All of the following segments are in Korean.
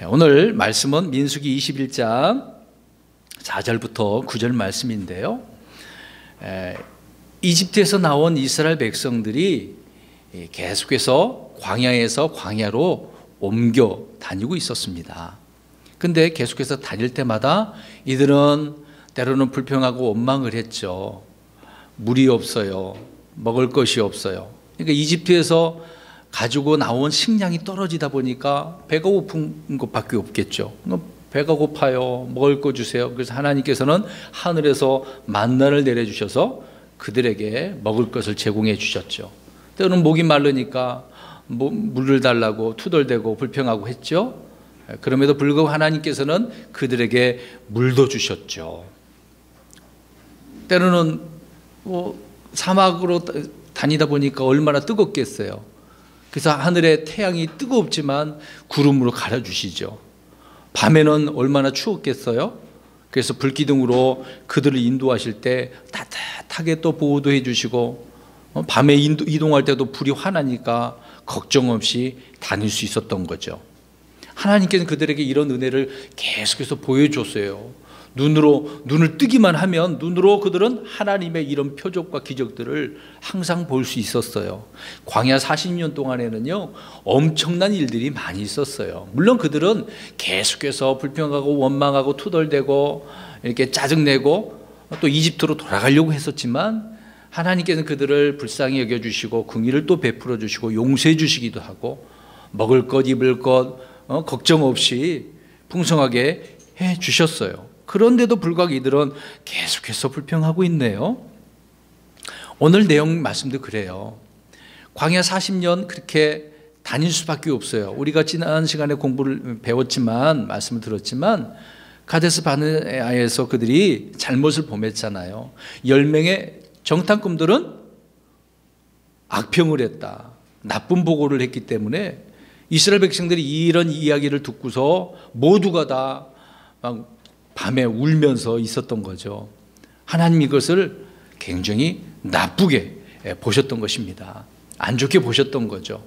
오늘 말씀은 민수기 21장 4절부터 9절 말씀인데요. 이집트에서 나온 이스라엘 백성들이 계속해서 광야에서 광야로 옮겨 다니고 있었습니다. 근데 계속해서 다닐 때마다 이들은 때로는 불평하고 원망을 했죠. 물이 없어요. 먹을 것이 없어요. 그러니까 이집트에서 가지고 나온 식량이 떨어지다 보니까 배가 고픈 것밖에 없겠죠. 배가 고파요. 먹을 거 주세요. 그래서 하나님께서는 하늘에서 만나를 내려주셔서 그들에게 먹을 것을 제공해 주셨죠. 때로는 목이 마르니까 물을 달라고 투덜대고 불평하고 했죠. 그럼에도 불구하고 하나님께서는 그들에게 물도 주셨죠. 때로는 사막으로 다니다 보니까 얼마나 뜨겁겠어요. 그래서 하늘에 태양이 뜨겁지만 구름으로 가려주시죠. 밤에는 얼마나 추웠겠어요. 그래서 불기둥으로 그들을 인도하실 때 따뜻하게 또 보호도 해주시고, 밤에 이동할 때도 불이 환하니까 걱정 없이 다닐 수 있었던 거죠. 하나님께서는 그들에게 이런 은혜를 계속해서 보여줬어요. 눈을 뜨기만 하면 눈으로 그들은 하나님의 이런 표적과 기적들을 항상 볼 수 있었어요. 광야 40년 동안에는요, 엄청난 일들이 많이 있었어요. 물론 그들은 계속해서 불평하고 원망하고 투덜대고 이렇게 짜증내고 또 이집트로 돌아가려고 했었지만, 하나님께서는 그들을 불쌍히 여겨주시고 긍휼을 또 베풀어 주시고 용서해 주시기도 하고, 먹을 것 입을 것 걱정 없이 풍성하게 해 주셨어요. 그런데도 불구하고 이들은 계속해서 불평하고 있네요. 오늘 내용 말씀도 그래요. 광야 40년 그렇게 다닐 수밖에 없어요. 우리가 지난 시간에 공부를 배웠지만, 말씀을 들었지만, 가데스 바네아에서 그들이 잘못을 범했잖아요. 10명의 정탐꾼들은 악평을 했다. 나쁜 보고를 했기 때문에 이스라엘 백성들이 이런 이야기를 듣고서 모두가 다 막 밤에 울면서 있었던 거죠. 하나님 이것을 굉장히 나쁘게 보셨던 것입니다. 안 좋게 보셨던 거죠.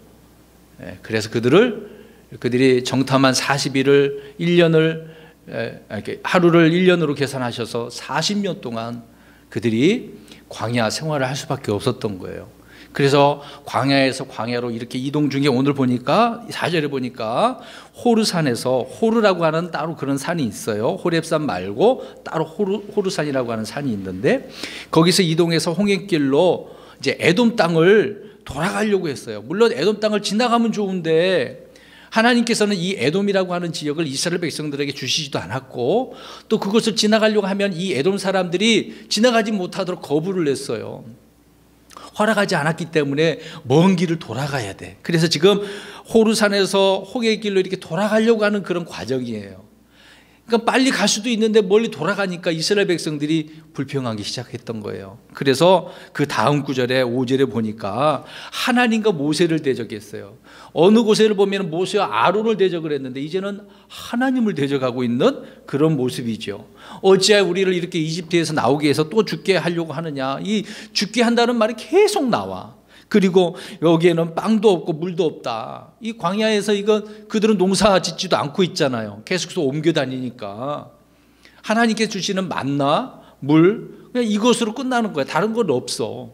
그래서 그들이 정탐한 40일을 1년을 하루를 1년으로 계산하셔서 40년 동안 그들이 광야 생활을 할 수밖에 없었던 거예요. 그래서 광야에서 광야로 이렇게 이동 중에 오늘 보니까 4절에 보니까 호르산에서, 호르라고 하는 따로 그런 산이 있어요. 호렙산 말고 따로 호르산이라고 하는 산이 있는데, 거기서 이동해서 홍해길로 이제 에돔 땅을 돌아가려고 했어요. 물론 에돔 땅을 지나가면 좋은데 하나님께서는 이 에돔이라고 하는 지역을 이스라엘 백성들에게 주시지도 않았고, 또 그것을 지나가려고 하면 이 에돔 사람들이 지나가지 못하도록 거부를 했어요. 허락하지 않았기 때문에 먼 길을 돌아가야 돼. 그래서 지금 호르산에서 홍해길로 이렇게 돌아가려고 하는 그런 과정이에요. 그러니까 빨리 갈 수도 있는데 멀리 돌아가니까 이스라엘 백성들이 불평하기 시작했던 거예요. 그래서 그 다음 구절에 5절에 보니까 하나님과 모세를 대적했어요. 어느 곳에를 보면 모세와 아론을 대적을 했는데 이제는 하나님을 대적하고 있는 그런 모습이죠. 어찌하여 우리를 이렇게 이집트에서 나오게 해서 또 죽게 하려고 하느냐. 이 죽게 한다는 말이 계속 나와. 그리고 여기에는 빵도 없고 물도 없다. 이 광야에서 그들은 농사 짓지도 않고 있잖아요. 계속해서 옮겨 다니니까. 하나님께 주시는 만나, 물, 그냥 이것으로 끝나는 거야. 다른 건 없어.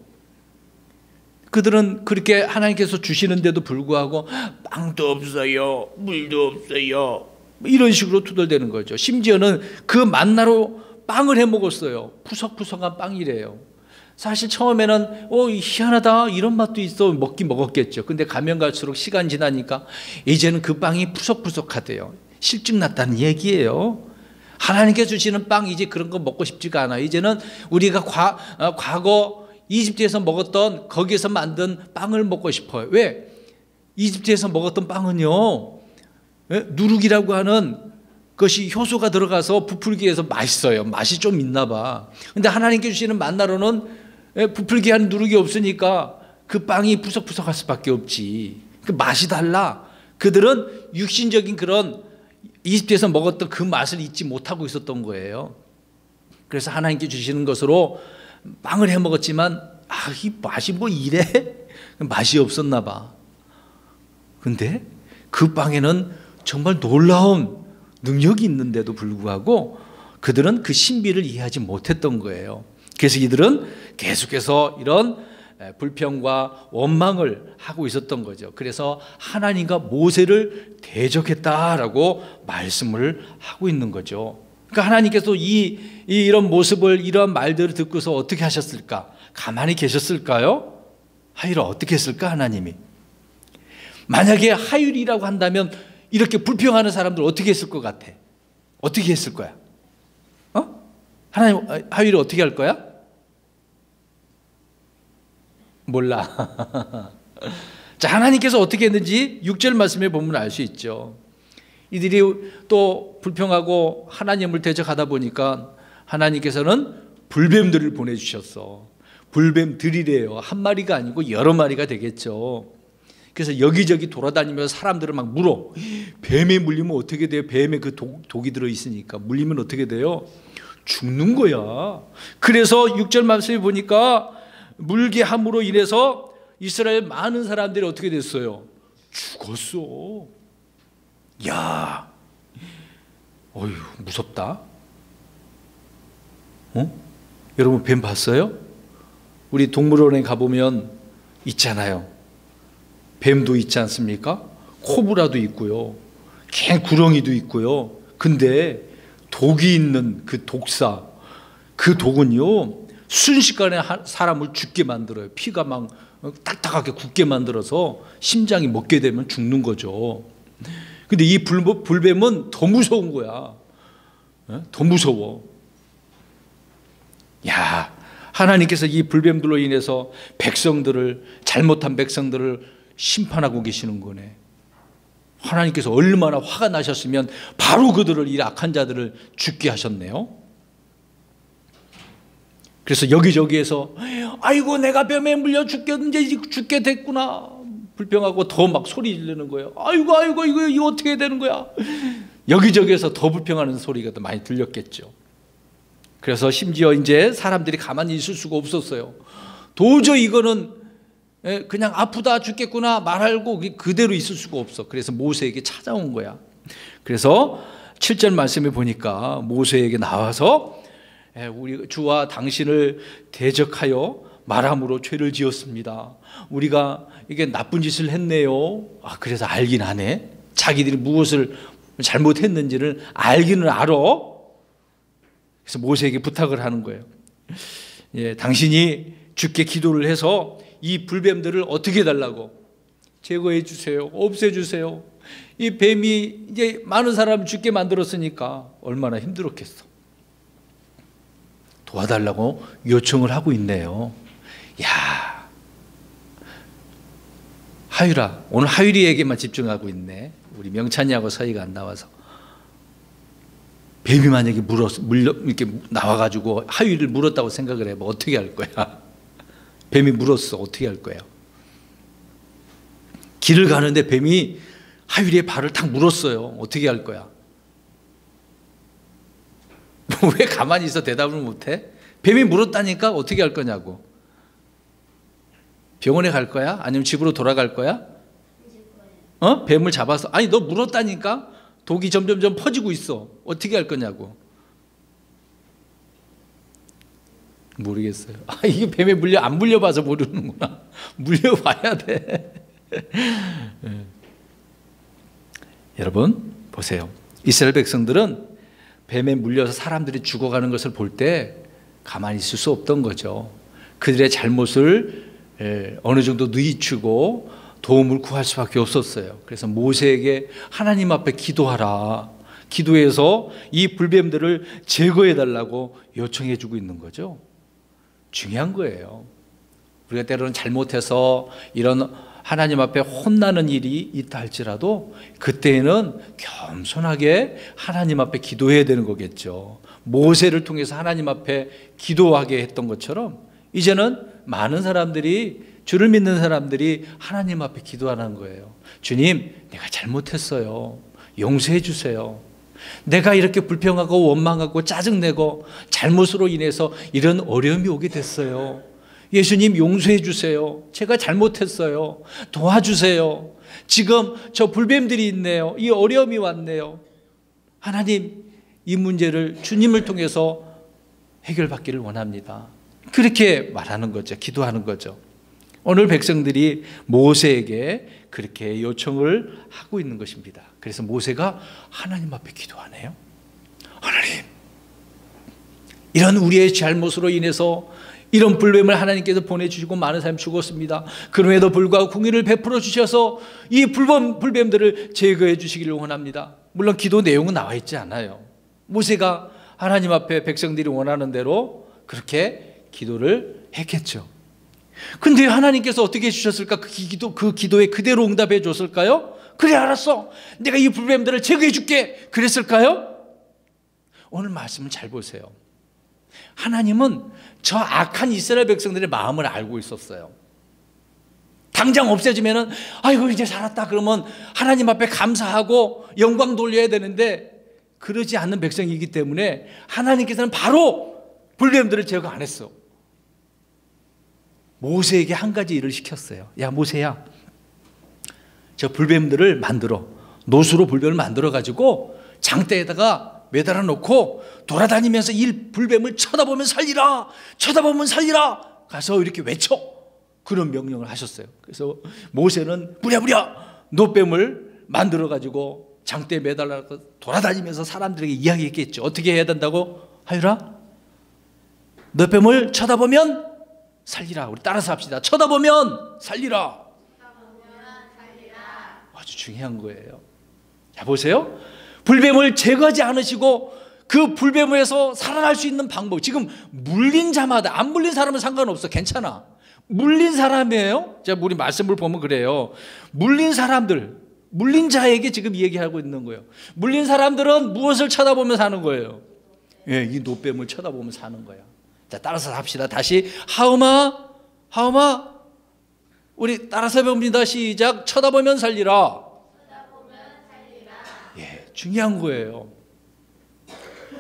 그들은 그렇게 하나님께서 주시는데도 불구하고 빵도 없어요, 물도 없어요, 이런 식으로 투덜대는 거죠. 심지어는 그 만나로 빵을 해 먹었어요. 푸석푸석한 빵이래요. 사실 처음에는 희한하다 이런 맛도 있어 먹긴 먹었겠죠. 근데 가면 갈수록 시간 지나니까 이제는 그 빵이 푸석푸석하대요. 실증 났다는 얘기예요. 하나님께서 주시는 빵, 이제 그런 거 먹고 싶지가 않아요. 이제는 우리가 과거 이집트에서 먹었던 거기에서 만든 빵을 먹고 싶어요. 왜? 이집트에서 먹었던 빵은요, 누룩이라고 하는 것이 효소가 들어가서 부풀기 위해서 맛있어요. 맛이 좀 있나 봐. 근데 하나님께 주시는 만나로는 부풀게 하는 누룩이 없으니까 그 빵이 푸석푸석할 수밖에 없지. 그 맛이 달라. 그들은 육신적인 그런 이집트에서 먹었던 그 맛을 잊지 못하고 있었던 거예요. 그래서 하나님께 주시는 것으로 빵을 해 먹었지만 이 맛이 뭐 이래? 맛이 없었나 봐. 근데 그 빵에는 정말 놀라운 능력이 있는데도 불구하고 그들은 그 신비를 이해하지 못했던 거예요. 그래서 이들은 계속해서 이런 불평과 원망을 하고 있었던 거죠. 그래서 하나님과 모세를 대적했다라고 말씀을 하고 있는 거죠. 그러니까 하나님께서 이런 모습을, 이런 말들을 듣고서 어떻게 하셨을까? 가만히 계셨을까요? 하율아, 어떻게 했을까 하나님이? 만약에 하율이라고 한다면 이렇게 불평하는 사람들 어떻게 했을 것 같아? 어떻게 했을 거야? 하나님, 하율이 어떻게 할 거야? 몰라. 자, 하나님께서 어떻게 했는지 6절 말씀에 보면 알 수 있죠. 이들이 또 불평하고 하나님을 대적하다 보니까 하나님께서는 불뱀들을 보내주셨어. 불뱀들이래요. 한 마리가 아니고 여러 마리가 되겠죠. 그래서 여기저기 돌아다니면서 사람들을 막 물어. 뱀에 물리면 어떻게 돼요? 뱀에 그 독이 들어있으니까 물리면 어떻게 돼요? 죽는 거야. 그래서 6절 말씀에 보니까 물게 함으로 인해서 이스라엘 많은 사람들이 어떻게 됐어요? 죽었어. 야, 어휴, 무섭다. 여러분 뱀 봤어요? 우리 동물원에 가보면 있잖아요. 뱀도 있지 않습니까? 코브라도 있고요. 캥구렁이도 있고요. 근데 독이 있는 그 독사, 그 독은요 순식간에 사람을 죽게 만들어요. 피가 막 딱딱하게 굳게 만들어서 심장이 먹게 되면 죽는 거죠. 근데 이 불뱀은 더 무서운 거야. 더 무서워. 야, 하나님께서 이 불뱀들로 인해서 잘못한 백성들을 심판하고 계시는 거네. 하나님께서 얼마나 화가 나셨으면 바로 그들을, 이 악한 자들을 죽게 하셨네요. 그래서 여기저기에서 아이고 내가 뱀에 물려 죽게 됐구나 불평하고 더 막 소리 지르는 거예요. 아이고 이거 어떻게 되는 거야. 여기저기에서 더 불평하는 소리가 더 많이 들렸겠죠. 그래서 심지어 이제 사람들이 가만히 있을 수가 없었어요. 도저히 이거는 그냥 아프다 죽겠구나 말하고 그대로 있을 수가 없어. 그래서 모세에게 찾아온 거야. 그래서 7절 말씀에 보니까 모세에게 나와서 우리 주와 당신을 대적하여 말함으로 죄를 지었습니다. 우리가 이게 나쁜 짓을 했네요. 그래서 알긴 하네. 자기들이 무엇을 잘못했는지를 알기는 알아. 그래서 모세에게 부탁을 하는 거예요. 당신이 주께 기도를 해서 이 불뱀들을 어떻게 해달라고? 제거해 주세요. 없애 주세요. 이 뱀이 이제 많은 사람을 죽게 만들었으니까 얼마나 힘들었겠어. 도와달라고 요청을 하고 있네요. 야, 하율아, 오늘 하율이에게만 집중하고 있네. 우리 명찬이하고 서희가 안 나와서. 뱀이 만약에 이렇게 나와가지고 하율이를 물었다고 생각을 해봐. 어떻게 할 거야? 뱀이 물었어. 어떻게 할 거야? 길을 가는데 뱀이 하율이의 발을 탁 물었어요. 어떻게 할 거야? 왜 가만히 있어 대답을 못해? 뱀이 물었다니까 어떻게 할 거냐고. 병원에 갈 거야? 아니면 집으로 돌아갈 거야? 뱀을 잡아서. 아니 너 물었다니까? 독이 점점점 퍼지고 있어. 어떻게 할 거냐고. 모르겠어요. 이게 뱀에 안 물려봐서 모르는구나. 물려봐야 돼. 여러분 보세요. 이스라엘 백성들은 뱀에 물려서 사람들이 죽어가는 것을 볼 때 가만히 있을 수 없던 거죠. 그들의 잘못을 어느 정도 누이치고 도움을 구할 수밖에 없었어요. 그래서 모세에게 하나님 앞에 기도하라. 기도해서 이 불뱀들을 제거해 달라고 요청해 주고 있는 거죠. 중요한 거예요. 우리가 때로는 잘못해서 이런 하나님 앞에 혼나는 일이 있다 할지라도 그때는 겸손하게 하나님 앞에 기도해야 되는 거겠죠. 모세를 통해서 하나님 앞에 기도하게 했던 것처럼 이제는 많은 사람들이, 주를 믿는 사람들이 하나님 앞에 기도하는 거예요. 주님, 내가 잘못했어요. 용서해 주세요. 내가 이렇게 불평하고 원망하고 짜증내고 잘못으로 인해서 이런 어려움이 오게 됐어요. 예수님 용서해 주세요. 제가 잘못했어요. 도와주세요. 지금 저 불뱀들이 있네요. 이 어려움이 왔네요. 하나님, 이 문제를 주님을 통해서 해결받기를 원합니다. 그렇게 말하는 거죠. 기도하는 거죠. 오늘 백성들이 모세에게 그렇게 요청을 하고 있는 것입니다. 그래서 모세가 하나님 앞에 기도하네요. 하나님, 이런 우리의 잘못으로 인해서 이런 불뱀을 하나님께서 보내주시고 많은 사람이 죽었습니다. 그럼에도 불구하고 공의를 베풀어 주셔서 이 불뱀들을 제거해 주시기를 원합니다. 물론 기도 내용은 나와 있지 않아요. 모세가 하나님 앞에 백성들이 원하는 대로 그렇게 기도를 했겠죠. 근데 하나님께서 어떻게 해주셨을까? 그 기도에 그대로 응답해 줬을까요? 그래, 알았어, 내가 이 불뱀들을 제거해 줄게, 그랬을까요? 오늘 말씀을 잘 보세요. 하나님은 저 악한 이스라엘 백성들의 마음을 알고 있었어요. 당장 없애지면은 아이고 이제 살았다 그러면 하나님 앞에 감사하고 영광 돌려야 되는데, 그러지 않는 백성이기 때문에 하나님께서는 바로 불뱀들을 제거 안 했어. 모세에게 한 가지 일을 시켰어요. 야, 모세야, 저 불뱀들을 만들어, 노수로 불뱀을 만들어 가지고 장대에다가 매달아 놓고 돌아다니면서 이 불뱀을 쳐다보면 살리라, 쳐다보면 살리라, 가서 이렇게 외쳐. 그런 명령을 하셨어요. 그래서 모세는 부랴부랴 노뱀을 만들어 가지고 장대에 매달아 돌아다니면서 사람들에게 이야기했겠죠. 어떻게 해야 된다고? 하유라, 노뱀을 쳐다보면 살리라. 우리 따라서 합시다. 쳐다보면 살리라. 아주 중요한 거예요. 자, 보세요. 불뱀을 제거하지 않으시고 그 불뱀에서 살아날 수 있는 방법, 지금 물린 자마다, 안 물린 사람은 상관없어, 괜찮아. 물린 사람이에요. 자, 우리 말씀을 보면 그래요. 물린 사람들, 물린 자에게 지금 얘기하고 있는 거예요. 물린 사람들은 무엇을 쳐다보며 사는 거예요? 예, 이 노뱀을 쳐다보며 사는 거야. 자, 따라서 합시다. 다시 하음아, 하음아. 우리 따라서 봅니다. 시작. 쳐다보면 살리라. 예, 중요한 거예요.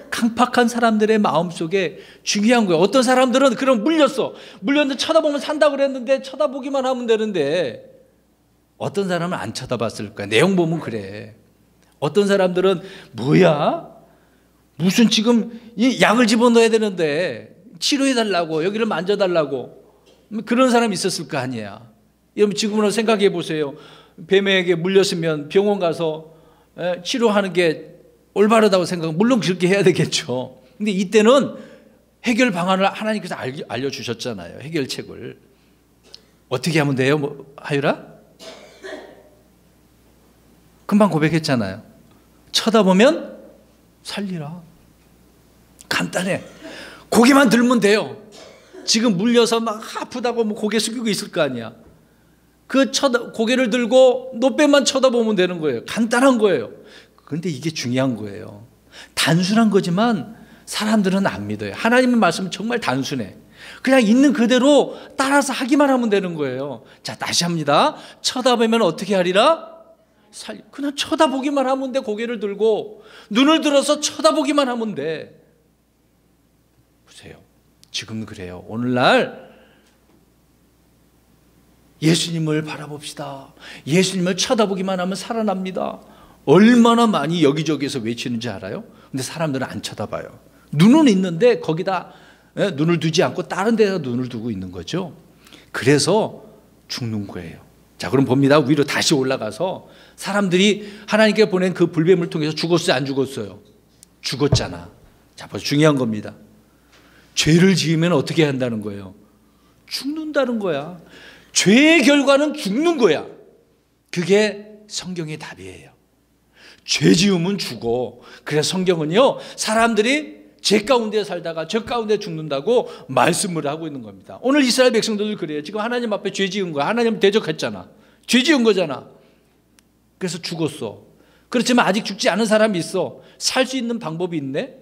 강팍한 사람들의 마음속에 중요한 거예요. 어떤 사람들은 그럼 물렸는데 쳐다보면 산다고 그랬는데 쳐다보기만 하면 되는데, 어떤 사람은 안 쳐다봤을 거야. 내용 보면 그래. 어떤 사람들은 뭐야? 무슨 지금 이 약을 집어넣어야 되는데 치료해달라고, 여기를 만져달라고, 그런 사람이 있었을 거 아니야. 여러분 지금으로 생각해 보세요. 뱀에게 물렸으면 병원 가서 치료하는 게 올바르다고 생각하면 물론 그렇게 해야 되겠죠. 근데 이때는 해결 방안을 하나님께서 알려주셨잖아요. 해결책을. 어떻게 하면 돼요? 하유라? 금방 고백했잖아요. 쳐다보면 살리라. 간단해. 고개만 들면 돼요. 지금 물려서 막 아프다고 뭐 고개 숙이고 있을 거 아니야. 고개를 들고 노뱀만 쳐다보면 되는 거예요. 간단한 거예요. 그런데 이게 중요한 거예요. 단순한 거지만 사람들은 안 믿어요. 하나님의 말씀은 정말 단순해. 그냥 있는 그대로 따라서 하기만 하면 되는 거예요. 자, 다시 합니다. 쳐다보면 어떻게 하리라? 그냥 쳐다보기만 하면 돼. 고개를 들고 눈을 들어서 쳐다보기만 하면 돼. 보세요. 지금 그래요. 오늘날 예수님을 바라봅시다. 예수님을 쳐다보기만 하면 살아납니다. 얼마나 많이 여기저기에서 외치는지 알아요? 근데 사람들은 안 쳐다봐요. 눈은 있는데 거기다 눈을 두지 않고 다른 데다 눈을 두고 있는 거죠. 그래서 죽는 거예요. 자, 그럼 봅니다. 위로 다시 올라가서 사람들이 하나님께 보낸 그 불뱀을 통해서 죽었어요, 안 죽었어요? 죽었잖아. 자, 벌써 중요한 겁니다. 죄를 지으면 어떻게 한다는 거예요? 죽는다는 거야. 죄의 결과는 죽는 거야. 그게 성경의 답이에요. 죄 지으면 죽어. 그래서 성경은요, 사람들이 죄 가운데 살다가 저 가운데 죽는다고 말씀을 하고 있는 겁니다. 오늘 이스라엘 백성들도 그래요. 지금 하나님 앞에 죄 지은 거야. 하나님 대적했잖아. 죄 지은 거잖아. 그래서 죽었어. 그렇지만 아직 죽지 않은 사람이 있어. 살 수 있는 방법이 있네.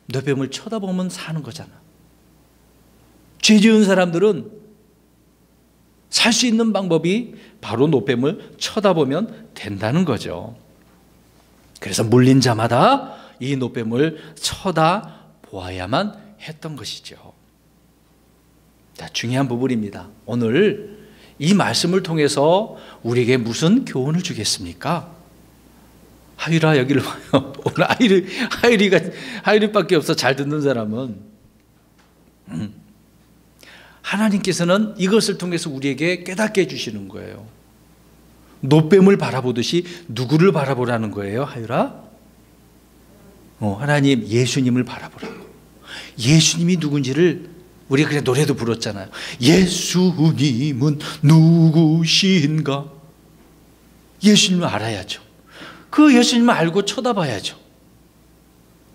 노뱀을 쳐다보면 사는 거잖아. 죄 지은 사람들은 살 수 있는 방법이 바로 노뱀을 쳐다보면 된다는 거죠. 그래서 물린 자마다 이 노뱀을 쳐다보아야만 했던 것이죠. 자, 중요한 부분입니다. 오늘 이 말씀을 통해서 우리에게 무슨 교훈을 주겠습니까? 하율아, 여기를 봐요. 오늘 하율이밖에 없어. 잘 듣는 사람은. 하나님께서는 이것을 통해서 우리에게 깨닫게 해주시는 거예요. 노뱀을 바라보듯이 누구를 바라보라는 거예요, 하율아? 하나님, 예수님을 바라보라고. 예수님이 누군지를 우리가 그냥 노래도 불렀잖아요. 예수님은 누구신가? 예수님을 알아야죠. 그 예수님을 알고 쳐다봐야죠.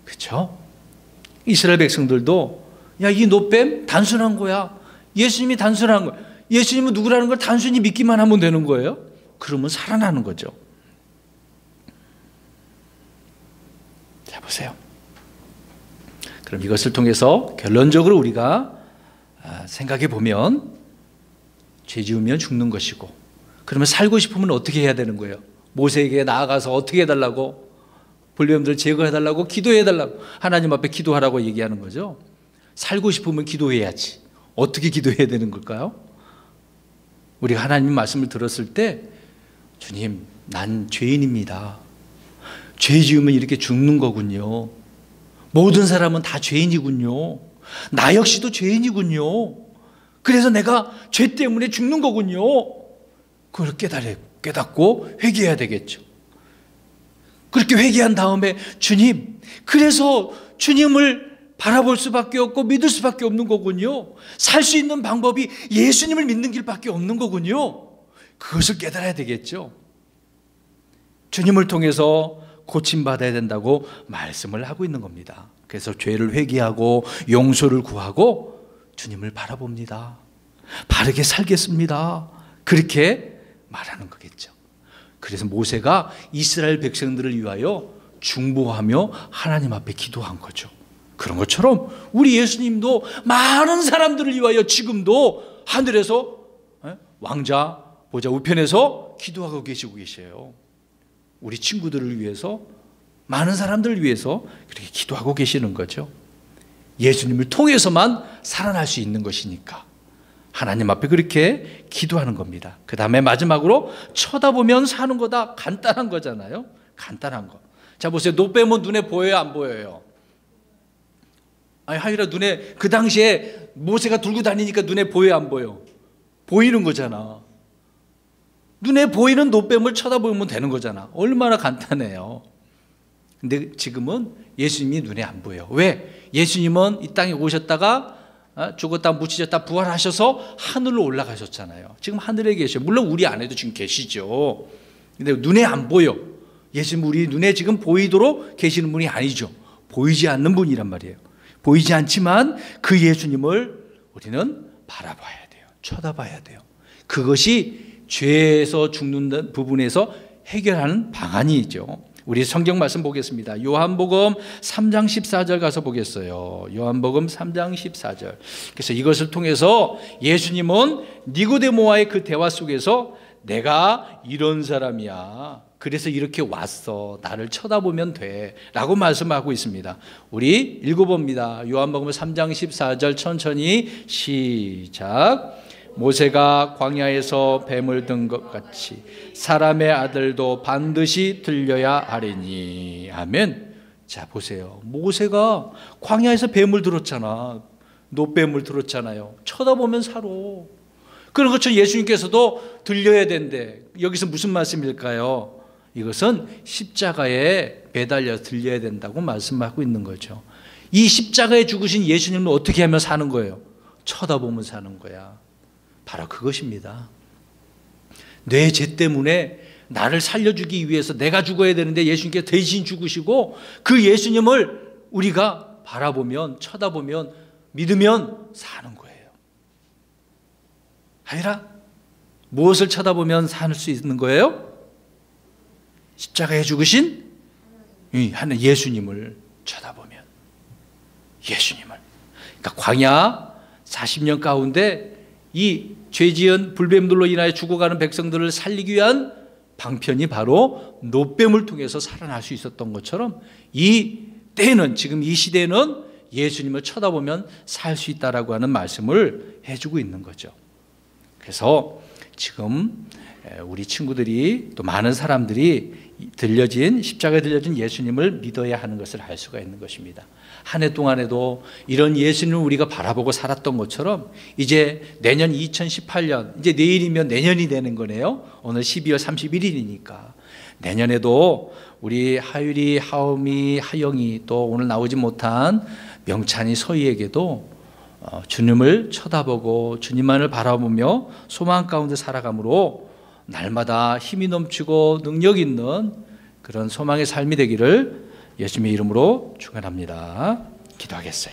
그렇죠? 이스라엘 백성들도 야, 이 노뱀 단순한 거야. 예수님이 단순한 거야. 예수님은 누구라는 걸 단순히 믿기만 하면 되는 거예요. 그러면 살아나는 거죠. 자, 보세요. 그럼 이것을 통해서 결론적으로 우리가 생각해 보면 죄 지으면 죽는 것이고, 그러면 살고 싶으면 어떻게 해야 되는 거예요? 모세에게 나아가서 어떻게 해달라고? 불뱀들 제거해달라고? 기도해달라고? 하나님 앞에 기도하라고 얘기하는 거죠. 살고 싶으면 기도해야지. 어떻게 기도해야 되는 걸까요? 우리가 하나님 말씀을 들었을 때, 주님, 난 죄인입니다. 죄 지으면 이렇게 죽는 거군요. 모든 사람은 다 죄인이군요. 나 역시도 죄인이군요. 그래서 내가 죄 때문에 죽는 거군요. 그걸 깨닫고 회개해야 되겠죠. 그렇게 회개한 다음에 주님, 그래서 주님을 바라볼 수밖에 없고 믿을 수밖에 없는 거군요. 살 수 있는 방법이 예수님을 믿는 길밖에 없는 거군요. 그것을 깨달아야 되겠죠. 주님을 통해서 고침받아야 된다고 말씀을 하고 있는 겁니다. 그래서 죄를 회개하고 용서를 구하고 주님을 바라봅니다. 바르게 살겠습니다. 그렇게 말하는 거겠죠. 그래서 모세가 이스라엘 백성들을 위하여 중보하며 하나님 앞에 기도한 거죠. 그런 것처럼 우리 예수님도 많은 사람들을 위하여 지금도 하늘에서 왕자 보좌 우편에서 기도하고 계셔요. 우리 친구들을 위해서, 많은 사람들을 위해서 그렇게 기도하고 계시는 거죠. 예수님을 통해서만 살아날 수 있는 것이니까 하나님 앞에 그렇게 기도하는 겁니다. 그 다음에 마지막으로 쳐다보면 사는 거다. 간단한 거잖아요. 간단한 거. 자, 보세요. 노뱀은 눈에 보여요, 안 보여요? 아니, 하율아, 눈에, 그 당시에 모세가 들고 다니니까 눈에 보여요, 안 보여? 보이는 거잖아. 눈에 보이는 노뱀을 쳐다보면 되는 거잖아. 얼마나 간단해요. 근데 지금은 예수님이 눈에 안 보여요. 왜? 예수님은 이 땅에 오셨다가 죽었다 묻히셨다 부활하셔서 하늘로 올라가셨잖아요. 지금 하늘에 계셔요. 물론 우리 안에도 지금 계시죠. 근데 눈에 안 보여. 예수님 우리 눈에 지금 보이도록 계시는 분이 아니죠. 보이지 않는 분이란 말이에요. 보이지 않지만 그 예수님을 우리는 바라봐야 돼요. 쳐다봐야 돼요. 그것이 죄에서 죽는 부분에서 해결하는 방안이죠. 우리 성경 말씀 보겠습니다. 요한복음 3장 14절 가서 보겠어요. 요한복음 3장 14절. 그래서 이것을 통해서 예수님은 니고데모와의 그 대화 속에서 내가 이런 사람이야. 그래서 이렇게 왔어. 나를 쳐다보면 돼. 라고 말씀하고 있습니다. 우리 읽어봅니다. 요한복음 3장 14절 천천히 시작. 모세가 광야에서 뱀을 든 것 같이 사람의 아들도 반드시 들려야 하리니. 아멘. 자, 보세요. 모세가 광야에서 뱀을 들었잖아. 노뱀을 들었잖아요. 쳐다보면 살아. 그런 것처럼 예수님께서도 들려야 된대. 여기서 무슨 말씀일까요? 이것은 십자가에 매달려 들려야 된다고 말씀하고 있는 거죠. 이 십자가에 죽으신 예수님은 어떻게 하면 사는 거예요? 쳐다보면 사는 거야. 바로 그것입니다. 내 죄 때문에 나를 살려주기 위해서 내가 죽어야 되는데 예수님께서 대신 죽으시고 그 예수님을 우리가 바라보면, 쳐다보면, 믿으면 사는 거예요. 아니라 무엇을 쳐다보면 살 수 있는 거예요? 십자가에 죽으신 하는 예수님을 쳐다보면, 예수님을. 그러니까 광야 40년 가운데 이 죄지은 불뱀들로 인하여 죽어가는 백성들을 살리기 위한 방편이 바로 노뱀을 통해서 살아날 수 있었던 것처럼 이 때는, 지금 이 시대는 예수님을 쳐다보면 살 수 있다라고 하는 말씀을 해주고 있는 거죠. 그래서 지금 우리 친구들이 또 많은 사람들이 십자가에 들려진 예수님을 믿어야 하는 것을 알 수가 있는 것입니다. 한 해 동안에도 이런 예수님을 우리가 바라보고 살았던 것처럼 이제 내년 2018년, 이제 내일이면 내년이 되는 거네요. 오늘 12월 31일이니까 내년에도 우리 하율이, 하음이, 하영이, 또 오늘 나오지 못한 명찬이, 서희에게도 주님을 쳐다보고 주님만을 바라보며 소망 가운데 살아감으로 날마다 힘이 넘치고 능력 있는 그런 소망의 삶이 되기를 예수님의 이름으로 축원합니다. 기도하겠어요.